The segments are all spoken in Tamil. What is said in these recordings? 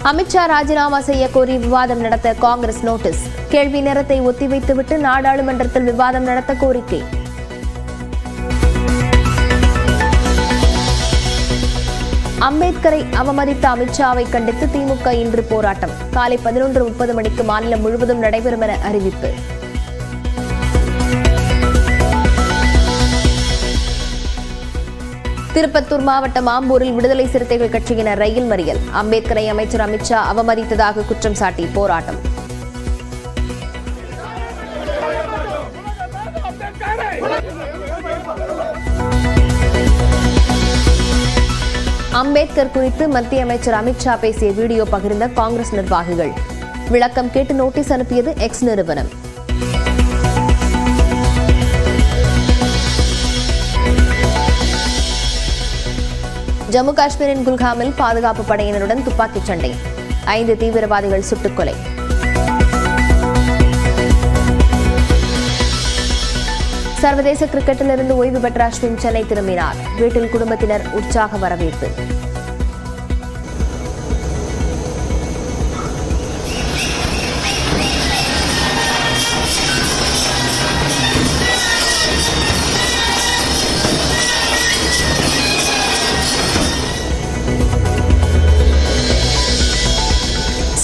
அமித்ஷா ராஜினாமா செய்ய கோரி விவாதம் நடத்த காங்கிரஸ் நோட்டீஸ். கேள்வி நேரத்தை ஒத்திவைத்துவிட்டு நாடாளுமன்றத்தில் விவாதம் நடத்த கோரிக்கை. அம்பேத்கரை அவமதித்த அமித்ஷாவை கண்டித்து திமுக இன்று போராட்டம். காலை 11:30 மணிக்கு மாநிலம் முழுவதும் நடைபெறும் என அறிவிப்பு. திருப்பத்தூர் மாவட்டம் ஆம்பூரில் விடுதலை சிறுத்தைகள் கட்சியினர் ரயில் மறியல். அம்பேத்கரை அமைச்சர் அமித்ஷா அவமதித்ததாக குற்றம் சாட்டி போராட்டம். அம்பேத்கர் குறித்து மத்திய அமைச்சர் அமித்ஷா பேசிய வீடியோ பகிர்ந்த காங்கிரஸ் நிர்வாகிகள். விளக்கம் கேட்டு நோட்டீஸ் அனுப்பியது எக்ஸ் நிறுவனம். ஜம்மு காஷ்மீரின் குல்காமில் பாதுகாப்பு படையினருடன் துப்பாக்கிச் சண்டை. 5 தீவிரவாதிகள் சுட்டுக்கொலை. சர்வதேச கிரிக்கெட்டிலிருந்து ஓய்வு பெற்ற அஸ்வின் சென்னை திரும்பினார். வீட்டில் குடும்பத்தினர் உற்சாக வரவேற்பு.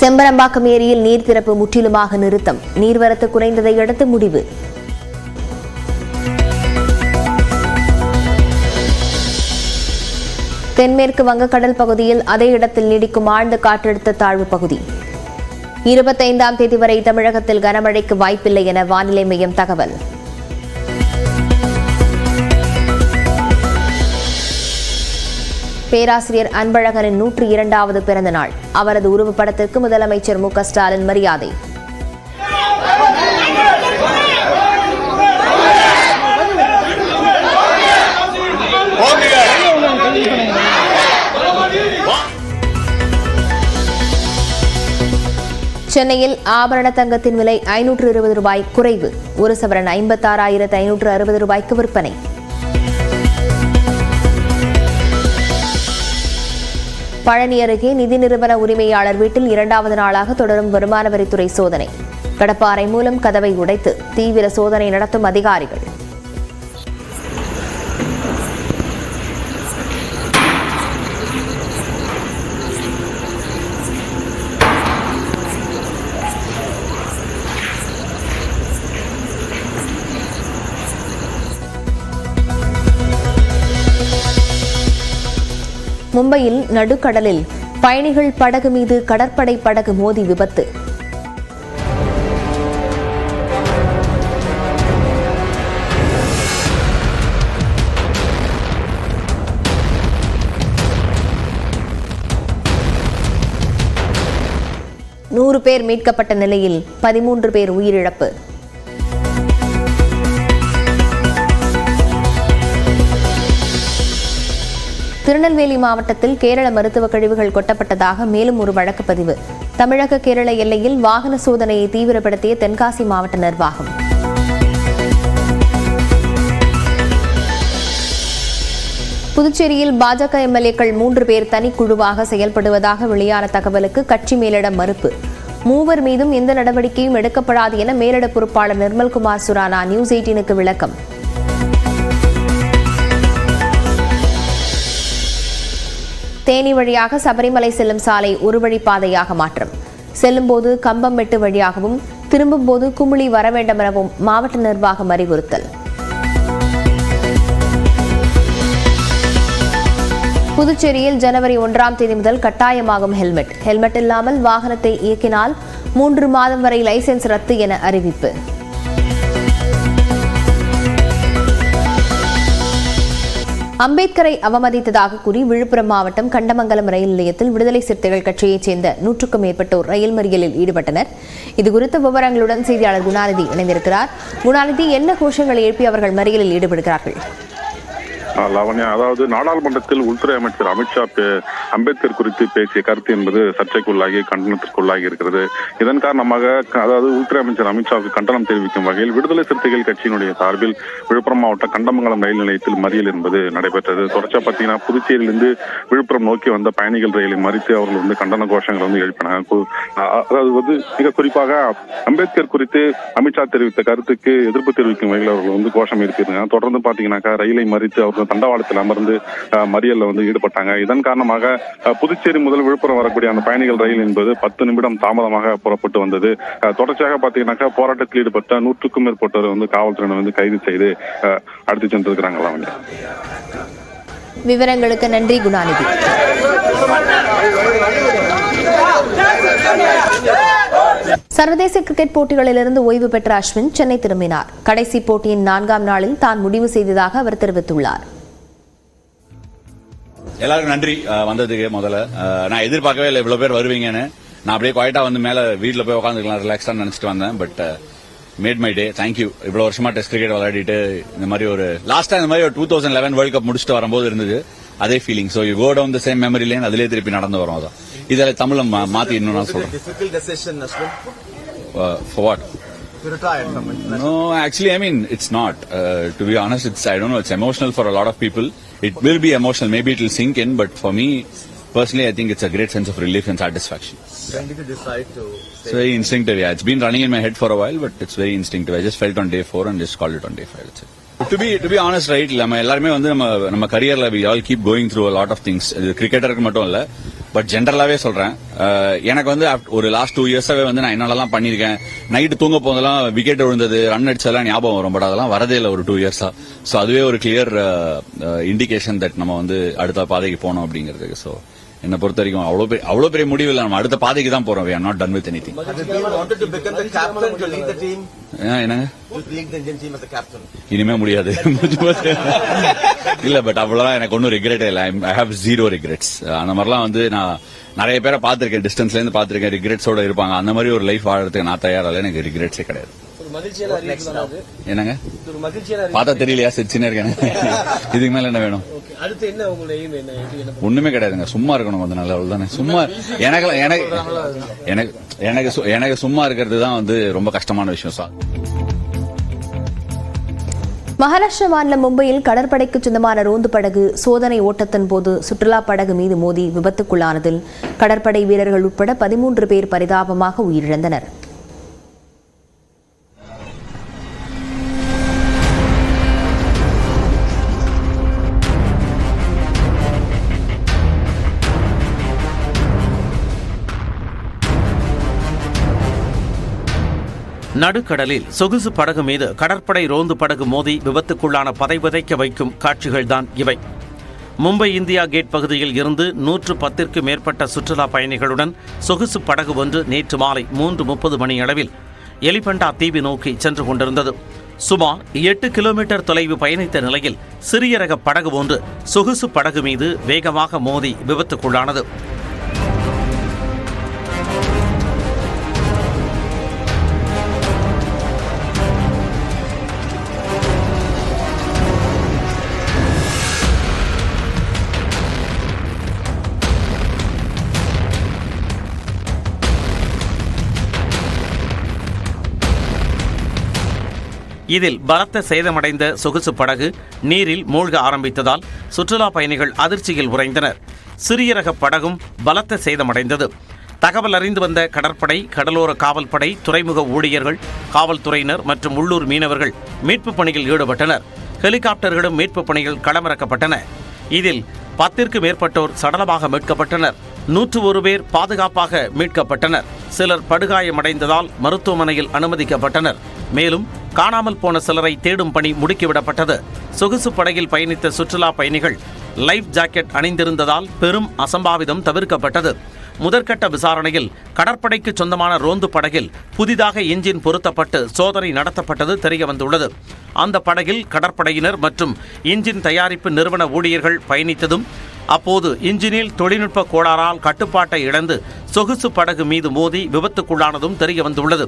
செம்பரம்பாக்கம் ஏரியில் நீர் திறப்பு முற்றிலுமாக நிறுத்தம். நீர்வரத்து குறைந்ததை அடுத்து முடிவு. தென்மேற்கு வங்கக்கடல் பகுதியில் அதே இடத்தில் நீடிக்கும் ஆழ்ந்த காற்றழுத்த தாழ்வு பகுதி. 25ஆம் தேதி வரை தமிழகத்தில் கனமழைக்கு வாய்ப்பில்லை என வானிலை மையம் தகவல். பேராசிரியர் அன்பழகனின் 102வது பிறந்த நாள். அவரது உருவப்படத்திற்கு முதலமைச்சர் மு.க. ஸ்டாலின் மரியாதை. சென்னையில் ஆபரண தங்கத்தின் விலை 520 ரூபாய் குறைவு. ஒரு சவரன் 56,560 ரூபாய்க்கு விற்பனை. பழனி அருகே நிதி நிறுவன உரிமையாளர் வீட்டில் 2வது நாளாக தொடரும் வருமான வரித்துறை சோதனை. கடப்பாறை மூலம் கதவை உடைத்து தீவிர சோதனை நடத்தும் அதிகாரிகள். மும்பையில் நடுக்கடலில் பயணிகள் படகு மீது கடற்படை படகு மோதி விபத்து. நூறு பேர் மீட்கப்பட்ட நிலையில் 13 பேர் உயிரிழப்பு. திருநெல்வேலி மாவட்டத்தில் கேரள மருத்துவ கழிவுகள் கொட்டப்பட்டதாக மேலும் ஒரு வழக்கு பதிவு. தமிழக கேரள எல்லையில் வாகன சோதனையை தீவிரப்படுத்திய தென்காசி மாவட்ட நிர்வாகம். புதுச்சேரியில் பாஜக எம்எல்ஏக்கள் 3 பேர் தனிக்குழுவாக செயல்படுவதாக வெளியான தகவலுக்கு கட்சி மேலிடம் மறுப்பு. 3 மீதும் எந்த நடவடிக்கையும் எடுக்கப்படாது என மேலிட பொறுப்பாளர் நிர்மல்குமார் சுரானா நியூஸ் 18க்கு விளக்கம். தேனி வழியாக சபரிமலை செல்லும் சாலை ஒரு வழிப்பாதையாக மாற்றம். செல்லும்போது கம்பம்மெட்டு வழியாகவும் திரும்பும் போது குமுளி வர வேண்டும் எனவும் மாவட்ட நிர்வாகம் அறிவுறுத்தல். புதுச்சேரியில் ஜனவரி 1ஆம் தேதி முதல் கட்டாயமாகும் ஹெல்மெட் இல்லாமல் வாகனத்தை இயக்கினால் 3 மாதம் வரை லைசென்ஸ் ரத்து என அறிவிப்பு. அம்பேத்கரை அவமதித்ததாக கூறி விழுப்புரம் மாவட்டம் கண்டமங்கலம் ரயில் நிலையத்தில் விடுதலை சிறுத்தைகள் கட்சியைச் சேர்ந்த 100க்கும் மேற்பட்டோர் ரயில் மறியலில் ஈடுபட்டனர். இதுகுறித்த விவரங்களுடன் செய்தியாளர் குணாநிதி இணைந்திருக்கிறார். குணாநிதி, என்ன கோஷங்களை எழுப்பி அவர்கள் மறியலில் ஈடுபடுகிறார்கள்? லாவண்யா, அதாவது நாடாளுமன்றத்தில் உள்துறை அமைச்சர் அமித்ஷா அம்பேத்கர் குறித்து பேசிய கருத்து என்பது சர்ச்சைக்குள்ளாகி கண்டனத்திற்குள்ளாகி இருக்கிறது. இதன் காரணமாக அதாவது உள்துறை அமைச்சர் அமித்ஷாவுக்கு கண்டனம் தெரிவிக்கும் வகையில் விடுதலை சிறுத்தைகள் கட்சியினுடைய சார்பில் விழுப்புரம் மாவட்ட கண்டமங்கலம் ரயில் நிலையத்தில் மறியல் என்பது நடைபெற்றது. தொடர்ச்சியா பார்த்தீங்கன்னா புதுச்சேரியிலிருந்து விழுப்புரம் நோக்கி வந்த பயணிகள் ரயிலை மறித்து அவர்கள் கண்டன கோஷங்கள் எழுப்பினாங்க. அதாவது மிக குறிப்பாக அம்பேத்கர் குறித்து அமித்ஷா தெரிவித்த கருத்துக்கு எதிர்ப்பு தெரிவிக்கும் வகையில் அவர்கள் கோஷம் எழுப்பியிருக்காங்க. தொடர்ந்து பாத்தீங்கன்னாக்கா ரயிலை மறித்து அவர்கள் தண்டவாளத்தில் அமர்ந்து மறியல்ல ஈடுபட்டாங்க. இதன் காரணமாக புதுச்சேரி முதல் விழுப்புரம் வரக்கூடிய அந்த பயணிகள் ரயில் என்பது 10 நிமிடம் தாமதமாக புறப்பட்டு வந்தது. தொடர்ச்சியாக பாத்தீங்கன்னாக்கா போராட்டத்தில் ஈடுபட்ட 100க்கும் மேற்பட்டோர் காவல்துறையினர் கைது செய்து அழைத்து சென்றிருக்கிறாங்களா. விவரங்களுக்கு நன்றி குணாநிதி. சர்வதேச கிரிக்கெட் போட்டிகளிலிருந்து ஓய்வு பெற்ற அஸ்வின் சென்னை திரும்பினார். கடைசி போட்டியின் 4ஆம் நாளில் தான் முடிவு செய்ததாக அவர் தெரிவித்துள்ளார். எல்லாருக்கும் நன்றி வந்ததுக்கு. முதல்ல நான் எதிர்பார்க்கவே இல்லை இவ்வளவு பேர் வருவீங்கன்னு. நான் அப்படியே குவாய்ட்டா மேல வீட்டுல போய் உட்காந்துக்கலாம் ரிலாக்ஸா நினைச்சிட்டு வந்தேன். But made my day. Thank you. இவ்வளவு வருஷமா டெஸ்ட் கிரிக்கெட் விளையாடிட்டு இந்த மாதிரி ஒரு லாஸ்டா இந்த மாதிரி ஒரு 2011 வேர்ல்ட் கப் முடிச்சுட்டு வரும்போது இருந்தது அதே feeling. So you go down the same memory lane, அதிலே திருப்பி நடந்து வரும். அதான் இதில் தமிழ் மாத்தி இன்னும் நான் சொல்றேன். For what? No, actually, I mean, it's not. To be honest, I don't know, it's emotional for a lot of people. It will be emotional. Maybe it will sink in, but for me, personally, I think it's a great sense of relief and satisfaction. When did you decide to stay? It's very instinctive, yeah. It's been running in my head for a while, but it's very instinctive. I just felt on day 4 and just called it on day 5. That's it. To be honest, right, நம்ம எல்லாருமே நம்ம கரியர்ல we all keep going through a lot of things. இது கிரிக்கெட்டருக்கு மட்டும் இல்ல, பட் ஜென்ரலாவே சொல்றேன். எனக்கு ஒரு லாஸ்ட் 2 இயர்ஸாவே நான் என்னெல்லாம் பண்ணிருக்கேன். நைட்டு தூங்க போதெல்லாம் விக்கெட் விழுந்தது, ரன் அடிச்சதெல்லாம் ஞாபகம் வரும். பட் அதெல்லாம் வரதே இல்லை ஒரு 2 இயர்ஸா. சோ அதுவே ஒரு கிளியர் இண்டிகேஷன் தட் நம்ம அடுத்த பாதைக்கு போனோம் அப்படிங்கிறதுக்கு. சோ என்ன பொறுத்த வரைக்கும் அவ்வளவு பெரிய முடிவு இல்லை. நம்ம அடுத்த பாதைக்கு தான் போறோம். We are not done with anything. என்னங்க இனிமே முடியாது இல்ல. பட் அவ்வளவுதான் எனக்கு ஒன்னும் ரிக்ரெட் இல்ல. I have 0 regrets. அந்த மாதிரிலாம் நான் நிறைய பேரை பார்த்திருக்கேன், டிஸ்டன்ஸ்ல இருந்து பார்த்திருக்கேன், ரிக்ரெட்ஸோட இருப்பாங்க. அந்த மாதிரி ஒரு லைஃப் வாழறதுக்கு நான் தயாரில்ல. எனக்கு ரிக்ரெட்ஸே கிடையாது. என்னங்க பார்த்தா தெரியலையா? சின்ன இருக்கேன். இதுக்கு மேல என்ன வேணும்? ஒண்ணுமே கிடையாதுங்க. சும்மா இருக்கணும் கொஞ்சம் நல்ல தானே. சும்மா எனக்கு சும்மா இருக்கிறது தான் ரொம்ப கஷ்டமான விஷயம் சார். மகாராஷ்டிரா மாநிலம் மும்பையில் கடற்படைக்கு சொந்தமான ரோந்து படகு சோதனை ஓட்டத்தின் போது சுற்றுலா படகு மீது மோதி விபத்துக்குள்ளானதில் கடற்படை வீரர்கள் உட்பட 13 பேர் பரிதாபமாக உயிரிழந்தனர். நடுக்கடலில் சொகுசு படகு மீது கடற்படை ரோந்து படகு மோதி விபத்துக்குள்ளான பதைவதைக்க வைக்கும் காட்சிகள்தான் இவை. மும்பை இந்தியா கேட் பகுதியில் இருந்து 110க்கும் மேற்பட்ட சுற்றுலா பயணிகளுடன் சொகுசு படகு ஒன்று நேற்று மாலை 3:30 மணியளவில் எலிபண்டா தீவு நோக்கி சென்று கொண்டிருந்தது. சுமார் 8 கிலோமீட்டர் தொலைவு பயணித்த நிலையில் சிறிய ரக படகு ஒன்று சொகுசு படகு மீது வேகமாக மோதி விபத்துக்குள்ளானது. இதில் பலத்த சேதமடைந்த சொகுசு படகு நீரில் மூழ்க ஆரம்பித்ததால் சுற்றுலா பயணிகள் அதிர்ச்சியில் உறைந்தனர். சிறிய ரக படகும் பலத்த சேதமடைந்தது. தகவல் அறிந்து வந்த கடற்படை, கடலோர காவல்படை, துறைமுக ஊழியர்கள், காவல்துறையினர் மற்றும் உள்ளூர் மீனவர்கள் மீட்புப் பணியில் ஈடுபட்டனர். ஹெலிகாப்டர்களும் மீட்புப் பணிகள் களமிறக்கப்பட்டன. இதில் 10க்கும் மேற்பட்டோர் சடலமாக மீட்கப்பட்டனர். 101 பேர் பாதுகாப்பாக மீட்கப்பட்டனர். சிலர் படுகாயமடைந்ததால் மருத்துவமனையில் அனுமதிக்கப்பட்டனர். மேலும் காணாமல் போன சிலரை தேடும் பணி முடுக்கிவிடப்பட்டது. சொகுசு படகில் பயணித்த சுற்றுலா பயணிகள் லைஃப் ஜாக்கெட் அணிந்திருந்ததால் பெரும் அசம்பாவிதம் தவிர்க்கப்பட்டது. முதற்கட்ட விசாரணையில் கடற்படைக்கு சொந்தமான ரோந்து படகில் புதிதாக என்ஜின் பொருத்தப்பட்டு சோதனை நடத்தப்பட்டது தெரியவந்துள்ளது. அந்த படகில் கடற்படையினர் மற்றும் என்ஜின் தயாரிப்பு நிறுவன ஊழியர்கள் பயணித்ததும் அப்போது இன்ஜினில் தொழில்நுட்ப கோளாறால் கட்டுப்பாட்டை இழந்து சொகுசு படகு மீது மோதி விபத்துக்குள்ளானதும் தெரியவந்துள்ளது.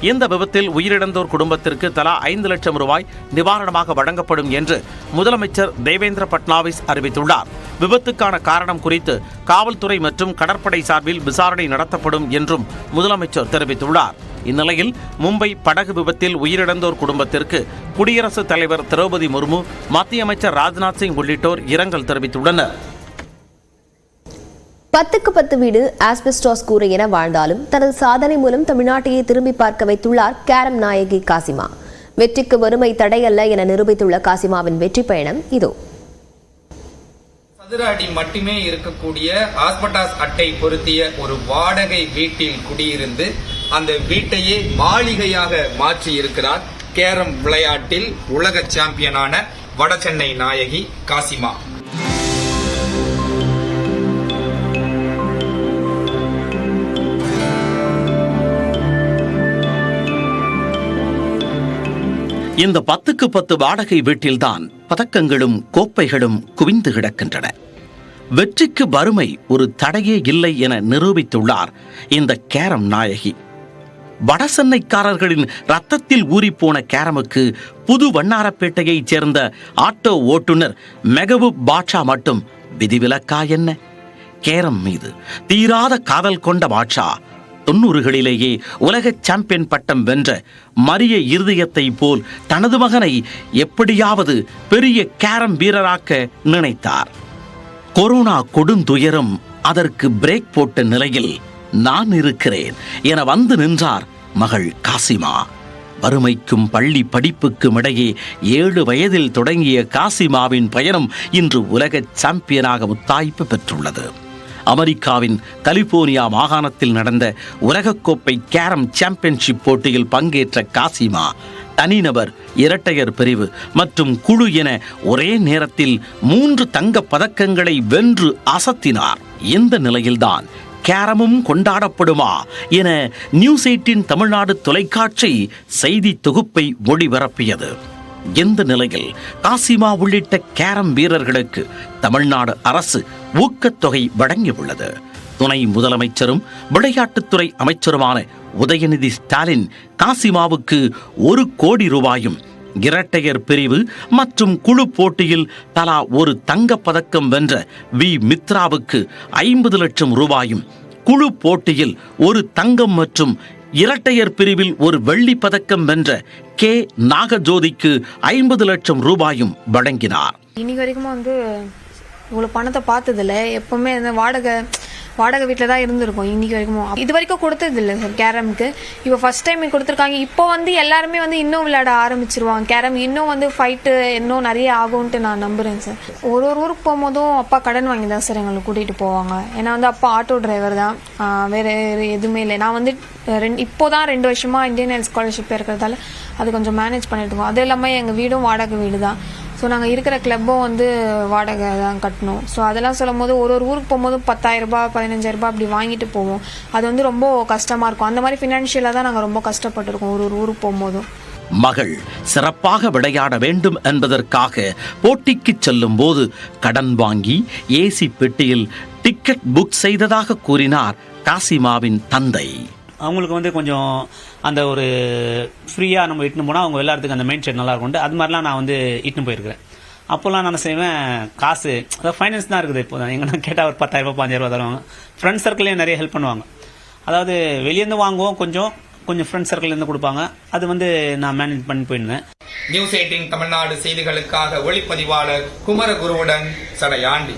இந்த விபத்தில் உயிரிழந்தோர் குடும்பத்திற்கு தலா 5 லட்சம் ரூபாய் நிவாரணமாக வழங்கப்படும் என்று முதலமைச்சர் தேவேந்திர பட்னாவிஸ் அறிவித்துள்ளார். விபத்துக்கான காரணம் குறித்து காவல்துறை மற்றும் கடற்படை சார்பில் விசாரணை நடத்தப்படும் என்றும் முதலமைச்சர் தெரிவித்துள்ளார். இந்நிலையில் மும்பை படகு விபத்தில் உயிரிழந்தோர் குடும்பத்திற்கு குடியரசுத் தலைவர் திரௌபதி முர்மு, மத்திய அமைச்சர் ராஜ்நாத் சிங் உள்ளிட்டோர் இரங்கல் தெரிவித்துள்ளனர். 10க்கு 10 வீடு ஆஸ்பெஸ்டாஸ் கூரை என வாழ்ந்தாலும் தனது சாதனை மூலம் தமிழ்நாட்டையே திரும்பி பார்க்க வைத்துள்ளார் கேரம் நாயகி காசிமா. வெற்றிக்கு வறுமை தடையல்ல என நிரூபித்துள்ள காசிமாவின் வெற்றி பயணம் இதோ. சதுர அடி மட்டுமே இருக்கக்கூடிய ஆஸ்பெஸ்டாஸ் அட்டை பொருத்திய ஒரு வாடகை வீட்டில் குடியிருந்து அந்த வீட்டையே மாளிகையாக மாற்றி இருக்கிறார் கேரம் விளையாட்டில் உலக சாம்பியனான வடசென்னை நாயகி காசிமா. இந்த 10க்கு 10 வாடகை வீட்டில்தான் பதக்கங்களும் கோப்பைகளும் குவிந்து கிடக்கின்றன. வெற்றிக்கு வறுமை ஒரு தடையே இல்லை என நிரூபித்துள்ளார் இந்த கேரம் நாயகி. வடசென்னைக்காரர்களின் ரத்தத்தில் ஊறிப்போன கேரமுக்கு புது வண்ணாரப்பேட்டையைச் சேர்ந்த ஆட்டோ ஓட்டுநர் மெகபூப் பாட்ஷா மட்டும் விதிவிலக்கா என்ன? கேரம் மீது தீராத காதல் கொண்ட பாட்ஷா 90களிலேயே உலக சாம்பியன் பட்டம் வென்ற மரிய இருதயத்தை போல் தனது மகனை எப்படியாவது பெரிய கேரம் வீரராக்க நினைத்தார். கொரோனா கொடுந்துயரம் அதற்கு பிரேக் போட்ட நிலையில் நான் இருக்கிறேன் என வந்து நின்றார் மகள் காசிமா. வறுமைக்கும் பள்ளி படிப்புக்கும் இடையே 7 வயதில் தொடங்கிய காசிமாவின் பயணம் இன்று உலக சாம்பியனாக முத்தாய்ப்பு பெற்றுள்ளது. அமெரிக்காவின் கலிபோர்னியா மாகாணத்தில் நடந்த உலகக்கோப்பை கேரம் சாம்பியன்ஷிப் போட்டியில் பங்கேற்ற காசிமா தனிநபர், இரட்டையர் பிரிவு மற்றும் குழு என ஒரே நேரத்தில் 3 தங்கப் பதக்கங்களை வென்று அசத்தினார். இந்த நிலையில்தான் கேரமும் கொண்டாடப்படுமா என நியூஸ் 18 தமிழ்நாடு தொலைக்காட்சி செய்தி தொகுப்பை ஒளிபரப்பியது. இந்த நிலையில் காசிமா உள்ளிட்ட கேரம் வீரர்களுக்கு தமிழ்நாடு அரசு ஊக்கத்தொகை வழங்கியுள்ளது. துணை முதலமைச்சரும் விளையாட்டுத்துறை அமைச்சருமான உதயநிதி ஸ்டாலின் காசிமாவுக்கு 1 கோடி ரூபாயும், இரட்டையர் பிரிவு மற்றும் குழு போட்டியில் தலா 1 தங்கப் பதக்கம் வென்ற வி மித்ராவுக்கு 50 லட்சம் ரூபாயும், குழு போட்டியில் 1 தங்கம் மற்றும் இரட்டையர் பிரிவில் 1 வெள்ளி பதக்கம் வென்ற கே நாகஜோதிக்கு 50 லட்சம் ரூபாயும் வழங்கினார். இன்னைக்கு வரைக்கும் இவ்வளவு பணத்தை பார்த்ததில்ல. எப்பவுமே வாடகை வீட்டில் தான் இருந்திருக்கும். இன்னைக்கு வரைக்கும் இது வரைக்கும் கொடுத்தது இல்லை சார் கேரமுக்கு. இப்போ ஃபர்ஸ்ட் டைம் கொடுத்துருக்காங்க. இப்போ எல்லாருமே இன்னும் விளையாட ஆரம்பிச்சிருவாங்க கேரம். இன்னும் ஃபைட்டு இன்னும் நிறைய ஆகும்ட்டு நான் நம்புறேன் சார். ஒரு ஊருக்கு போகும்போதும் அப்பா கடன் வாங்கி தான் சார் எங்களை கூட்டிகிட்டு போவாங்க. ஏன்னா அப்பா ஆட்டோ டிரைவர் தான், வேற எதுவுமே இல்லை. நான் இப்போதான் 2 வருஷமா இந்தியன் ஹெல்த் ஸ்காலர்ஷிப் இருக்கிறதால அது கொஞ்சம் மேனேஜ் பண்ணிட்டு இருக்கோம். அது இல்லாமல் எங்கள் வீடும் வாடகை வீடு தான். ஸோ நாங்கள் இருக்கிற கிளப்பும் வாடகை தான் கட்டணும். ஸோ அதெல்லாம் சொல்லும் போது ஒரு ஊருக்கு போகும்போது 10,000 ரூபாய் 15,000 ரூபாய் அப்படி வாங்கிட்டு போவோம். அது ரொம்ப கஷ்டமாக இருக்கும். அந்த மாதிரி ஃபினான்ஷியலாக தான் நாங்கள் ரொம்ப கஷ்டப்பட்டுருக்கோம் ஒரு ஊருக்கு போகும்போதும். மகள் சிறப்பாக விளையாட வேண்டும் என்பதற்காக போட்டிக்கு செல்லும் போது கடன் வாங்கி ஏசி பெட்டியில் டிக்கெட் புக் செய்ததாக கூறினார் காசிமாவின் தந்தை. அவங்களுக்கு கொஞ்சம் அந்த ஒரு ஃப்ரீயாக நம்ம இட்டுன்னு போனால் அவங்க எல்லாத்துக்கும் அந்த மைண்ட் செட் நல்லா இருக்கும். அது மாதிரிலாம் நான் இட்டுன்னு போயிருக்கிறேன். அப்போல்லாம் நான் செய்வேன், காசு ஃபைனான்ஸ் தான் இருக்குது. இப்போ எங்கன்னா கேட்டால் ஒரு 10,000 ரூபாய் 15,000 ரூபா தருவாங்க. ஃப்ரெண்ட்ஸ் சர்க்கிள்லேயும் நிறைய ஹெல்ப் பண்ணுவாங்க. அதாவது வெளியேருந்து வாங்குவோம், கொஞ்சம் ஃப்ரெண்ட்ஸ் சர்க்கிள்லேருந்து கொடுப்பாங்க. அது நான் மேனேஜ் பண்ணி போயிருந்தேன். நியூஸ் 18 தமிழ்நாடு செய்திகளுக்காக ஒளிப்பதிவாளர் குமரகுருவுடன் சடையாண்டி.